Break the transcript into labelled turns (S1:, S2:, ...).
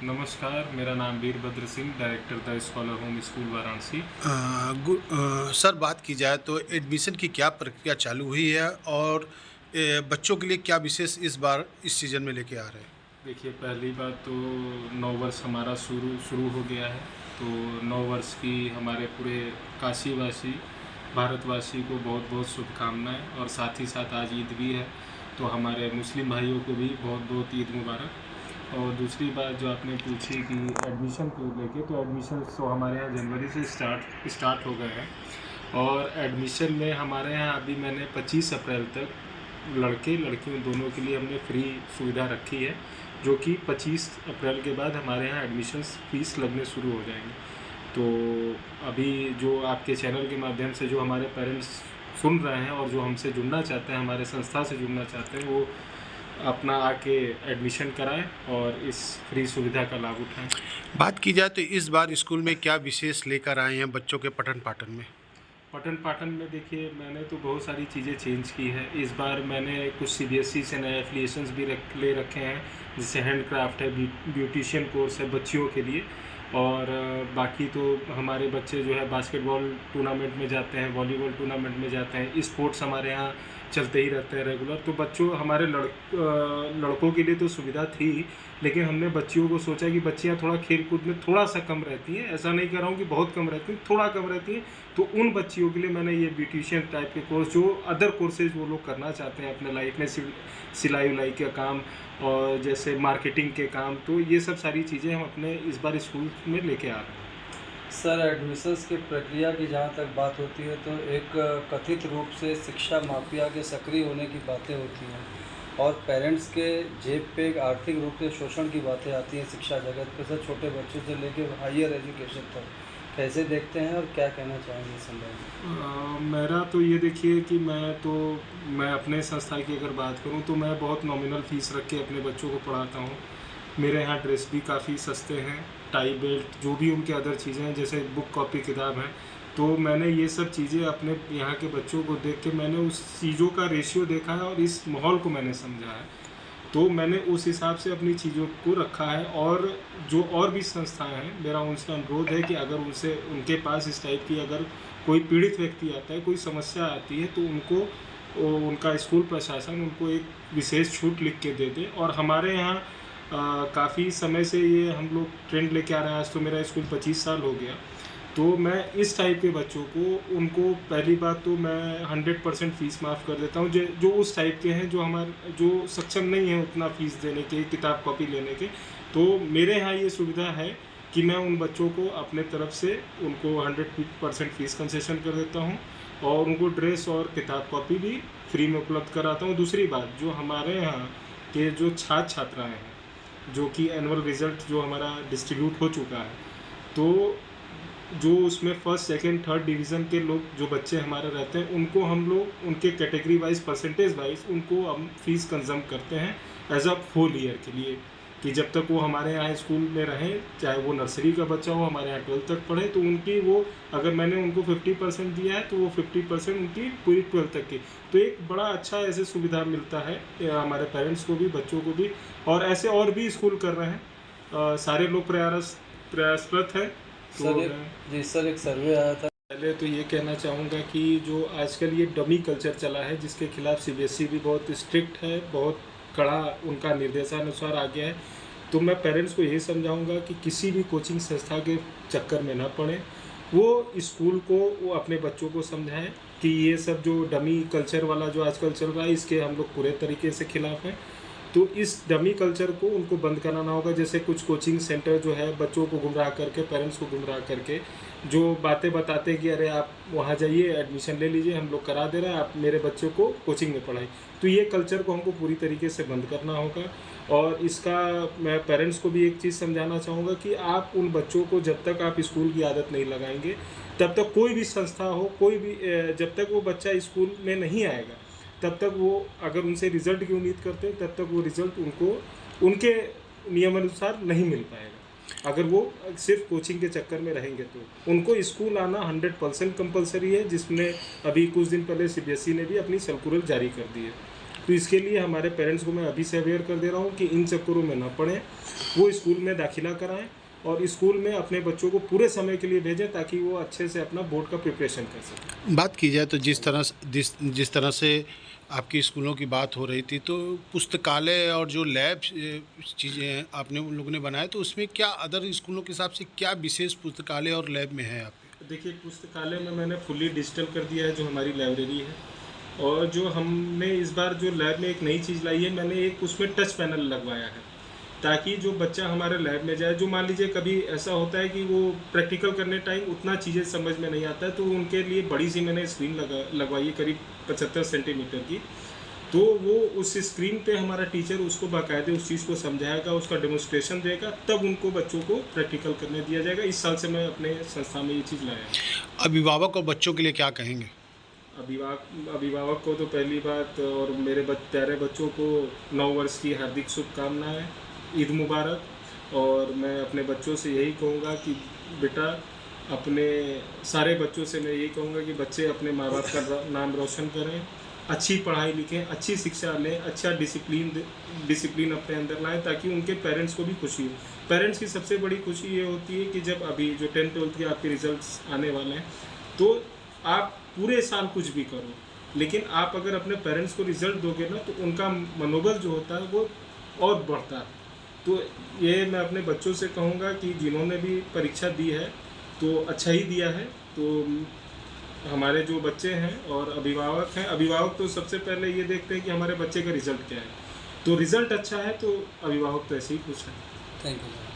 S1: नमस्कार, मेरा नाम Virbhadra Singh, director the scholar home school Varanasi.
S2: Sir, बात की जाए तो एडमिशन की क्या प्रक्रिया चालू हुई है और बच्चों के लिए क्या विशेष इस बार इस सीज़न में लेके आ रहे हैं?
S1: देखिए, पहली बात तो नव वर्ष हमारा शुरू शुरू हो गया है, तो नव वर्ष की हमारे पूरे काशीवासी, भारतवासी को बहुत बहुत शुभकामनाएँ और साथ ही साथ आज ईद भी है, तो हमारे मुस्लिम भाइयों को भी बहुत बहुत ईद मुबारक। और दूसरी बात जो आपने पूछी कि एडमिशन को लेके, तो एडमिशन तो हमारे यहाँ जनवरी से स्टार्ट हो गए हैं और एडमिशन में हमारे यहाँ अभी मैंने 25 अप्रैल तक लड़के लड़कियों दोनों के लिए हमने फ्री सुविधा रखी है, जो कि 25 अप्रैल के बाद हमारे यहाँ एडमिशन फ़ीस लगने शुरू हो जाएंगे। तो अभी जो आपके चैनल के माध्यम से जो हमारे पेरेंट्स सुन रहे हैं और जो हमसे जुड़ना चाहते हैं, हमारे संस्था से जुड़ना चाहते हैं, वो अपना आके एडमिशन कराएं और इस फ्री सुविधा का लाभ उठाएं।
S2: बात की जाए तो इस बार स्कूल में क्या विशेष लेकर आए हैं बच्चों के पठन पाठन में?
S1: पठन पाठन में देखिए, मैंने तो बहुत सारी चीज़ें चेंज की है। इस बार मैंने कुछ सीबीएसई से नए एफिलिएशंस भी ले रखे हैं, जैसे हैंडक्राफ्ट है, ब्यूटिशियन कोर्स है बच्चियों के लिए। और बाकी तो हमारे बच्चे जो है बास्केटबॉल टूर्नामेंट में जाते हैं, वॉलीबॉल टूर्नामेंट में जाते हैं, स्पोर्ट्स हमारे यहाँ चलते ही रहते हैं रेगुलर। तो बच्चों हमारे लड़कों के लिए तो सुविधा थी, लेकिन हमने बच्चियों को सोचा कि बच्चियाँ थोड़ा खेल कूद में थोड़ा सा कम रहती हैं, ऐसा नहीं कर रहा हूँ कि बहुत कम रहती हैं, थोड़ा कम रहती हैं। तो उन बच्चियों के लिए मैंने ये ब्यूटिशियन टाइप के कोर्स, जो अदर कोर्सेज वो लोग करना चाहते हैं अपने लाइफ में, सिलाई उलाई का काम और जैसे मार्केटिंग के काम, तो ये सब सारी चीज़ें हम अपने इस बार स्कूल में लेके आ रहे हैं।
S3: सर, एडमिशन्स की प्रक्रिया की जहाँ तक बात होती है तो एक कथित रूप से शिक्षा माफिया के सक्रिय होने की बातें होती हैं और पेरेंट्स के जेब पे एक आर्थिक रूप से शोषण की बातें आती हैं शिक्षा जगत पे, सर छोटे बच्चों से लेकर हायर एजुकेशन तक। कैसे देखते हैं और क्या कहना चाहेंगे इस संदर्भ में?
S1: मेरा तो ये देखिए कि मैं अपने संस्था की अगर बात करूं तो मैं बहुत नॉमिनल फ़ीस रख के अपने बच्चों को पढ़ाता हूं। मेरे यहाँ ड्रेस भी काफ़ी सस्ते हैं, टाई बेल्ट जो भी उनके अदर चीज़ें हैं, जैसे बुक कॉपी किताब है, तो मैंने ये सब चीज़ें अपने यहाँ के बच्चों को देख के मैंने उस चीज़ों का रेशियो देखा है और इस माहौल को मैंने समझा है। तो मैंने उस हिसाब से अपनी चीज़ों को रखा है। और जो और भी संस्थाएं हैं, मेरा उनसे अनुरोध है कि अगर उनसे उनके पास इस टाइप की अगर कोई पीड़ित व्यक्ति आता है, कोई समस्या आती है, तो उनको उनका स्कूल प्रशासन उनको एक विशेष छूट लिख के दे दे। और हमारे यहाँ काफ़ी समय से ये हम लोग ट्रेंड लेके आ रहे हैं, आज तो मेरा स्कूल 25 साल हो गया। तो मैं इस टाइप के बच्चों को, उनको पहली बात तो मैं 100% फ़ीस माफ़ कर देता हूँ, जो जो उस टाइप के हैं, जो सक्षम नहीं है उतना फ़ीस देने के, किताब कॉपी लेने के। तो मेरे यहाँ ये सुविधा है कि मैं उन बच्चों को अपने तरफ से उनको 100% फ़ीस कंसेशन कर देता हूँ और उनको ड्रेस और किताब कॉपी भी फ्री में उपलब्ध कराता हूँ। दूसरी बात, जो हमारे यहाँ के जो छात्र छात्राएँ हैं, जो कि एनुअल रिज़ल्ट जो हमारा डिस्ट्रीब्यूट हो चुका है, तो जो उसमें फर्स्ट सेकंड थर्ड डिवीज़न के लोग जो बच्चे हमारे रहते हैं, उनको हम लोग उनके कैटेगरी वाइज परसेंटेज वाइज उनको हम फीस कंज्यूम करते हैं एज अ होल ईयर के लिए, कि जब तक वो हमारे यहाँ स्कूल में रहें, चाहे वो नर्सरी का बच्चा हो, हमारे यहाँ 12th तक पढ़े, तो उनकी वो, अगर मैंने उनको 50% दिया है तो वो 50% उनकी पूरी 12th तक की। तो एक बड़ा अच्छा ऐसे सुविधा मिलता है हमारे पेरेंट्स को भी, बच्चों को भी, और ऐसे और भी स्कूल कर रहे हैं। सारे लोग प्रयासरत हैं। तो
S3: सर, एक सर्वे आया था।
S1: पहले तो ये कहना चाहूँगा कि जो आजकल ये डमी कल्चर चला है, जिसके खिलाफ सीबीएसई भी बहुत स्ट्रिक्ट है, बहुत कड़ा उनका निर्देशानुसार आ गया है, तो मैं पेरेंट्स को यही समझाऊंगा कि किसी भी कोचिंग संस्था के चक्कर में ना पड़े। वो स्कूल को, वो अपने बच्चों को समझाएं कि ये सब जो डमी कल्चर वाला जो आजकल चल रहा है, इसके हम लोग पूरे तरीके से खिलाफ हैं। तो इस डमी कल्चर को उनको बंद कराना होगा। जैसे कुछ कोचिंग सेंटर जो है बच्चों को गुमराह करके, पेरेंट्स को गुमराह करके जो बातें बताते हैं कि अरे आप वहाँ जाइए, एडमिशन ले लीजिए, हम लोग करा दे रहे हैं, आप मेरे बच्चों को कोचिंग में पढ़ाई, तो ये कल्चर को हमको पूरी तरीके से बंद करना होगा। और इसका मैं पेरेंट्स को भी एक चीज़ समझाना चाहूँगा कि आप उन बच्चों को, जब तक आप स्कूल की आदत नहीं लगाएंगे, तब तक कोई भी संस्था हो, कोई भी, जब तक वो बच्चा स्कूल में नहीं आएगा, तब तक वो, अगर उनसे रिज़ल्ट की उम्मीद करते हैं, तब तक वो रिज़ल्ट उनको उनके नियमानुसार नहीं मिल पाएगा। अगर वो सिर्फ कोचिंग के चक्कर में रहेंगे तो उनको स्कूल आना 100% कंपलसरी है, जिसमें अभी कुछ दिन पहले सीबीएसई ने भी अपनी सर्कुलर जारी कर दी है। तो इसके लिए हमारे पेरेंट्स को मैं अभी से अवेयर कर दे रहा हूँ कि इन चक्करों में ना पड़ें, वो स्कूल में दाखिला कराएं और स्कूल में अपने बच्चों को पूरे समय के लिए भेजें ताकि वो अच्छे से अपना बोर्ड का प्रिपरेशन कर सकें।
S2: बात की जाए तो जिस तरह से आपकी स्कूलों की बात हो रही थी, तो पुस्तकालय और जो लैब चीज़ें हैं आपने उन लोगों ने बनाए, तो उसमें क्या अदर स्कूलों के हिसाब से क्या विशेष पुस्तकालय और लैब में है आपके?
S1: देखिए, पुस्तकालय में मैंने फुल्ली डिजिटल कर दिया है जो हमारी लाइब्रेरी है, और जो हमने इस बार जो लैब में एक नई चीज़ लाई है, मैंने एक उसमें टच पैनल लगवाया है ताकि जो बच्चा हमारे लैब में जाए, जो मान लीजिए कभी ऐसा होता है कि वो प्रैक्टिकल करने टाइम उतना चीज़ें समझ में नहीं आता है, तो उनके लिए बड़ी सी मैंने स्क्रीन लगवाई है करीब 75 सेंटीमीटर की। तो वो उस स्क्रीन पे हमारा टीचर उसको बाकायदे उस चीज़ को समझाएगा, उसका डेमोन्स्ट्रेशन देगा, तब उनको बच्चों को प्रैक्टिकल करने दिया जाएगा। इस साल से मैं अपने संस्था में ये चीज़ लाया हूँ।
S2: अभिभावक और बच्चों के लिए क्या कहेंगे?
S1: अभिभावक को तो पहली बात, और मेरे प्यारे बच्चों को 9 वर्ष की हार्दिक शुभकामनाएं, ईद मुबारक। और मैं अपने बच्चों से यही कहूँगा कि बेटा, अपने सारे बच्चों से मैं यही कहूँगा कि बच्चे अपने माँ बाप का नाम रोशन करें, अच्छी पढ़ाई लिखें, अच्छी शिक्षा लें, अच्छा डिसिप्लिन अपने अंदर लाएं ताकि उनके पेरेंट्स को भी खुशी हो। पेरेंट्स की सबसे बड़ी खुशी ये होती है कि जब अभी जो 10th-12th के आपके रिजल्ट्स आने वाले हैं, तो आप पूरे साल कुछ भी करो, लेकिन आप अगर अपने पेरेंट्स को रिजल्ट दोगे ना, तो उनका मनोबल जो होता है वो और बढ़ता है। तो ये मैं अपने बच्चों से कहूँगा कि जिन्होंने भी परीक्षा दी है तो अच्छा ही दिया है। तो हमारे जो बच्चे हैं और अभिभावक हैं, अभिभावक तो सबसे पहले ये देखते हैं कि हमारे बच्चे का रिजल्ट क्या है, तो रिजल्ट अच्छा है तो अभिभावक तो ऐसे ही खुश है।
S3: Thank you.